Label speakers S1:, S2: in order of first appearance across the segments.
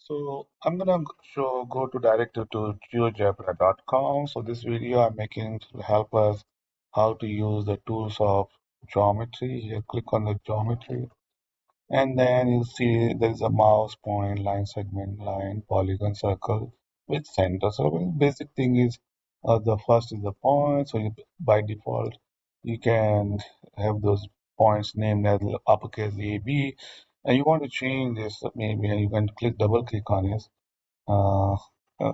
S1: So I'm gonna go to directly to GeoGebra.com. So this video I'm making to help us how to use the tools of geometry. Here, click on the geometry, and then you see there's a mouse point, line segment, line, polygon, circle with center. So the basic thing is the first is the point. So by default you can have those points named as uppercase A, B, and you want to change this maybe, and you can double click on it. Uh,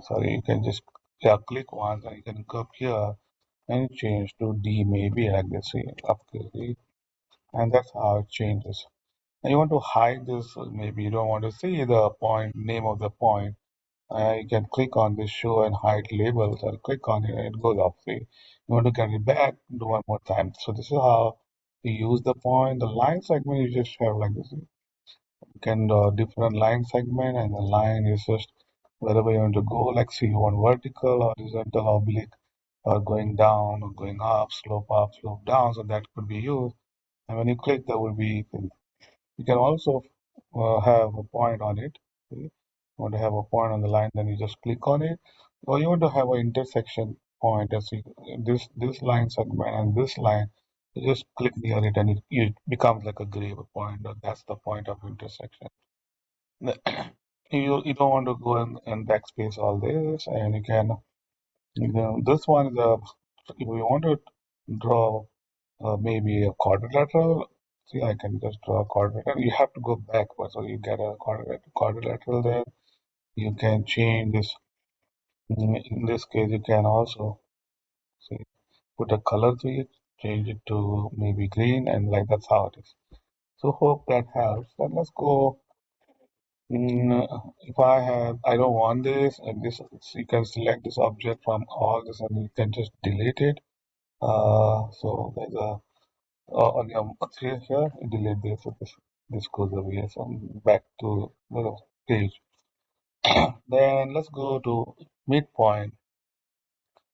S1: Sorry, you can just click once, and you can go up here and change to D maybe like this, see, uppercase D, and that's how it changes. And you want to hide this, maybe you don't want to see the point name of the point. You can click on this show and hide labels and click on it and it goes off. See, you want to get it back, do one more time. So this is how you use the point. The line segment you just have like this. You can different line segment, and the line is just wherever you want to go. Like see, you want vertical, horizontal, oblique, or going down or going up, slope down. So that could be used. And when you click, there will be you can also have a point on it. Okay? You want to have a point on the line, then you just click on it. Or you want to have an intersection point, as you, this line segment and this line. You just click near it, and it becomes like a grave point. That's the point of intersection. You don't want to go and backspace all this, and this one is a if you want to draw maybe a quadrilateral. See, I can just draw a quadrilateral. You have to go backwards, so you get a quadrilateral there. You can change this. In this case, you can also see put a color to it, change it to maybe green, and like that's how it is. So hope that helps. Then let's go. If I don't want this, and this, you can select this object from all this, and you can just delete it. So there's a on your here, delete this. So this goes away. So I'm back to the page. Then let's go to midpoint.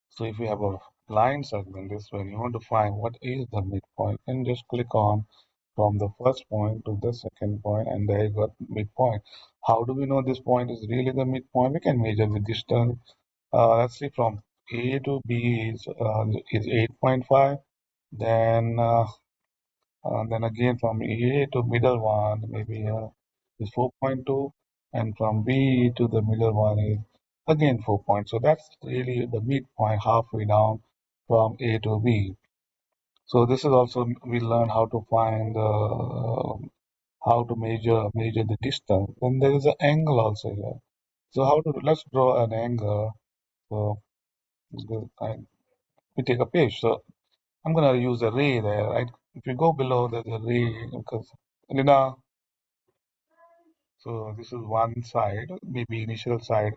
S1: So if you have a line segment this way, and you want to find what is the midpoint, you can just click on from the first point to the second point, and there you got midpoint. How do we know this point is really the midpoint? We can measure the distance. Let's see, from A to B is 8.5. Then then again from A to middle one, maybe is 4.2, and from B to the middle one is again 4 points. So that's really the midpoint halfway down from A to B. So this is also we learn how to find how to measure the distance. Then there is an angle also here. So how to let's draw an angle. So we take a page. So I'm gonna use a ray there, right? If you go below, there's a ray because Lina. So this is one side, maybe initial side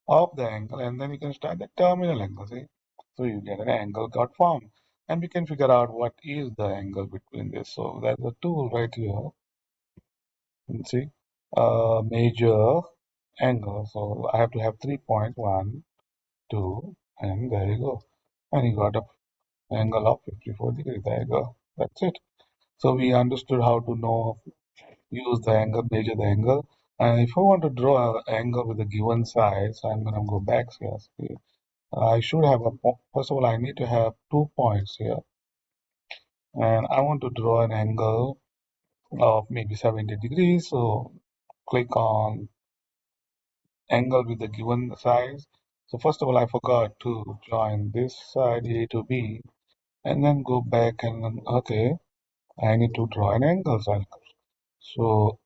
S1: of the angle, and then you can start the terminal angle. See? So you get an angle got formed, and we can figure out what is the angle between this. So there's a tool right here. You see, major angle. So I have to have 3 points, 1, 2, and there you go. And you got a angle of 54 degrees. There you go. That's it. So we understood how to know use the angle, measure the angle. And if I want to draw an angle with a given size, I'm going to go back here. See, I should have first of all, I need to have 2 points here. And I want to draw an angle of maybe 70 degrees. So click on angle with the given size. So first of all, I forgot to join this side A to B, and then go back and then, okay, I need to draw an angle cycle. So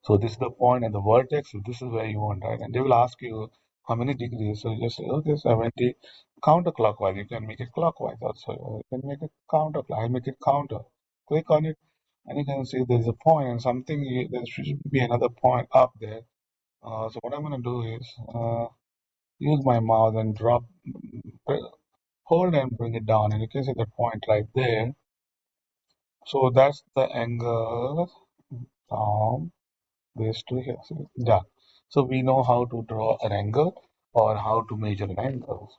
S1: So this is the point and the vertex. So this is where you want, right? And they will ask you how many degrees. So you just say, okay, 70 counterclockwise. You can make it clockwise also. Or you can make it counterclockwise. I make it counter. Click on it, and you can see there's a point and something. There should be another point up there. So what I'm gonna do is use my mouse and hold and bring it down, and you can see the point right there. So that's the angle from this to here. So, yeah. So we know how to draw an angle or how to measure an angle.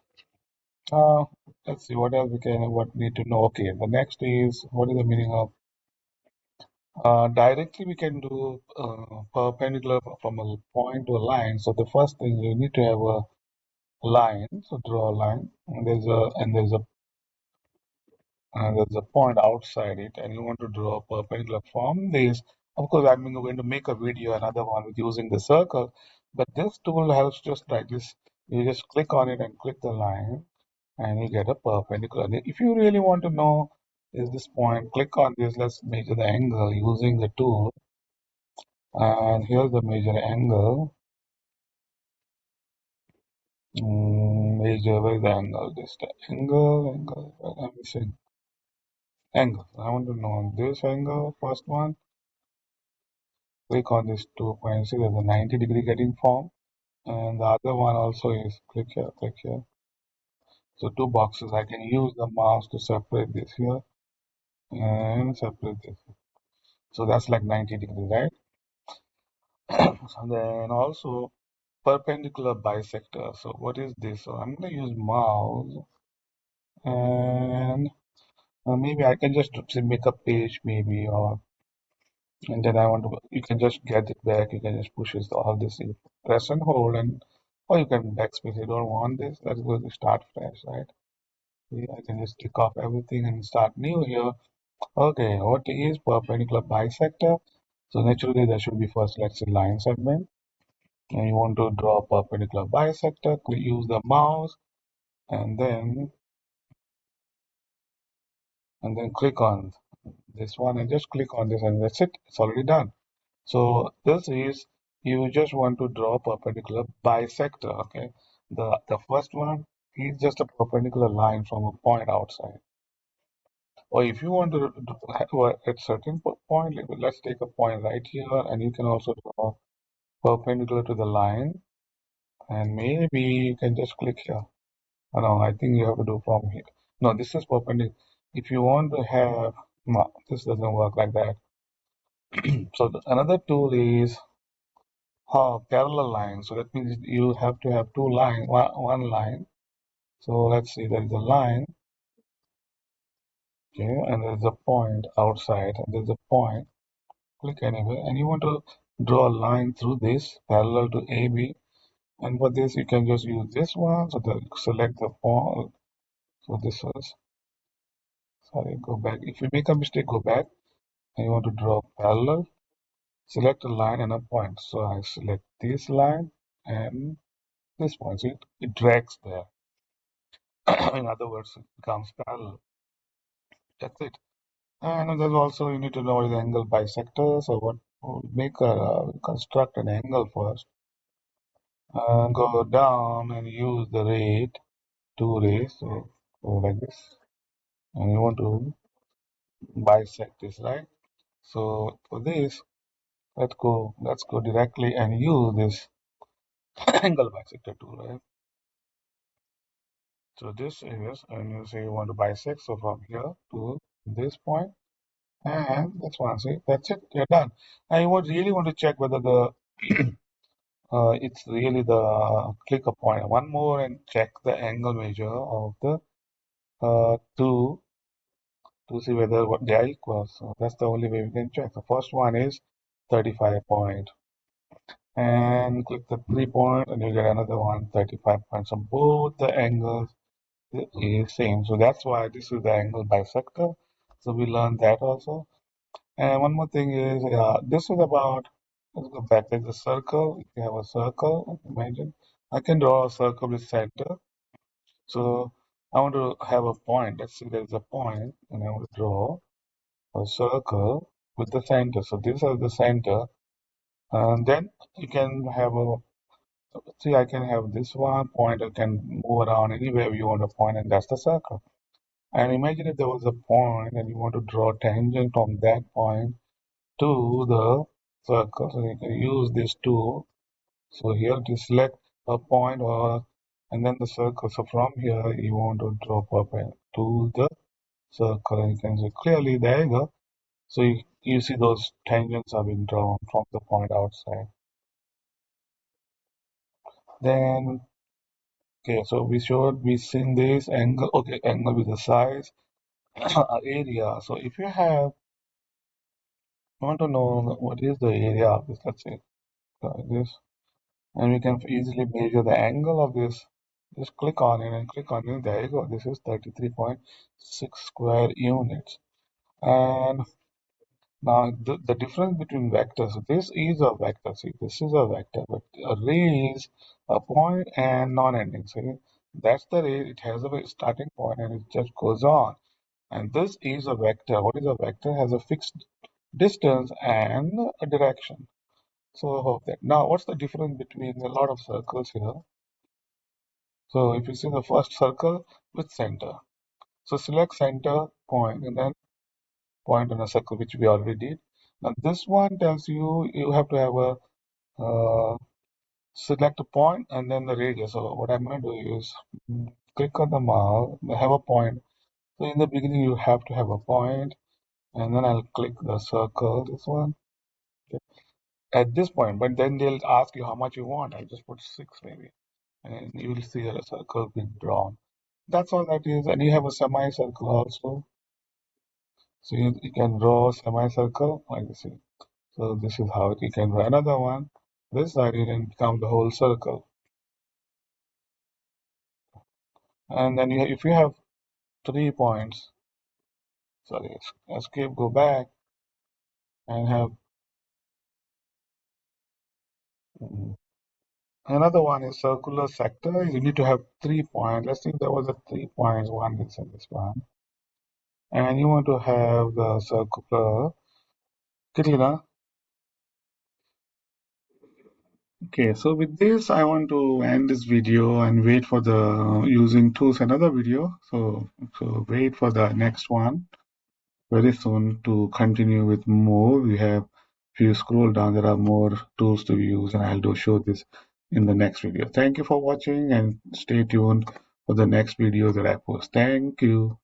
S1: Uh, let's see what else we need to know. Okay, the next is what is the meaning of Directly we can do perpendicular from a point to a line. So the first thing you need to have a line. So draw a line, and there's a point outside it, and you want to draw a perpendicular from this. Of course, I'm going to make a video, another one with using the circle, but this tool helps just like this. You just click on it and click the line, and you get a perpendicular. If you really want to know is this point, click on this. Let's measure the angle using the tool, and here's the measure angle. Measure where the angle. This the angle. I'm missing angle. I want to know this angle, first one. Click on this 2.6, there's a 90-degree getting formed, and the other one also is click here, click here. So two boxes. I can use the mouse to separate this here and separate this. So that's like 90 degrees, right? So then also perpendicular bisector. So what is this? So I'm going to use mouse, and maybe I can just make a page maybe, or and then I want to, you can just get it back, you can just push it, all this, you press and hold, and or you can backspace. You don't want this, let's go to start fresh, right? See, I can just tick off everything and start new here. Okay, what is perpendicular bisector? So naturally there should be first, let's say, line segment, and you want to draw a perpendicular bisector. Use the mouse, and then click on this one, and just click on this, and that's it, it's already done. So this is, you just want to draw a perpendicular bisector, okay? The first one is just a perpendicular line from a point outside. Or if you want to have at certain point, let's take a point right here, and you can also draw perpendicular to the line, and maybe you can just click here. Oh, no, I think you have to do from here. No, this is perpendicular. If you want to have, no, this doesn't work like that. So another tool is parallel line. So that means you have to have two line, one line. So let's see, there is a line, okay, and there's a point outside, and there's a point. Click anywhere, and you want to draw a line through this parallel to AB. And for this, you can just use this one. So select the point. So this was, sorry, go back. If you make a mistake, go back. And you want to draw parallel. Select a line and a point. So I select this line and this point. So it drags there. In other words, it becomes parallel. That's it. And there's also, you need to know the angle bisector. So what we'll make a construct an angle first. Go down and use the rate, two rays. So go like this. And you want to bisect this, right? So for this, let's go directly and use this angle bisector tool, right? So this is, and you say you want to bisect. So from here to this point, and that's one. See, that's it. You're done. I would really want to check whether the it's really the click a point. One more and check the angle measure of the two to see whether what they are equal. So that's the only way we can check. The first one is 35 point, and click the 3 point, and you get another one 35 points. So both the angles is same. So that's why this is the angle bisector. So we learned that also. And one more thing is, this is about, let's go back, there's a circle. If you have a circle, imagine, I can draw a circle with center. So I want to have a point. Let's see, there's a point, and I want to draw a circle with the center. So this is the center. And then you can have a, see, I can have this one point. I can move around anywhere you want to point, and that's the circle. And imagine if there was a point and you want to draw a tangent from that point to the circle. So you can use this tool. So here to select a point, or and then the circle. So from here you want to draw perpendicular to the circle, and you can see clearly there you go. So you see those tangents have been drawn from the point outside. Then okay, so we seen this angle. Okay, angle with the size area. So if you have I want to know what is the area of this. Let's say like this, and we can easily measure the angle of this. Just click on it and click on it. There you go. This is 33.6 square units. And now the difference between vectors. This is a vector. See, this is a vector, but array is a point and non-ending. See, that's the array. It has a starting point and it just goes on. And this is a vector. What is a vector? Has a fixed distance and a direction. So I hope that. Now, what's the difference between a lot of circles here? So if you see the first circle with center. So select center point and then point on a circle, which we already did. Now this one tells you you have to have a select a point and then the radius. So what I'm going to do is click on the mouse, have a point. So in the beginning you have to have a point, and then I'll click the circle, this one, at this point. But then they'll ask you how much you want. I'll just put 6 maybe, and you will see a circle being drawn. That's all that is. And you have a semicircle also. So you can draw a semicircle like this. So this is how you can draw another one. This side you can become the whole circle. And then if you have 3 points, sorry, escape, go back and have mm, another one is circular sector. You need to have 3 points. Let's think there was a 3 points, one is in this one. And you want to have the circular, Katrina. Okay, so with this, I want to end this video and wait for the using tools another video. So wait for the next one very soon to continue with more. We have, if you scroll down, there are more tools to use, and I'll do show this in the next video. Thank you for watching and stay tuned for the next video that I post. Thank you.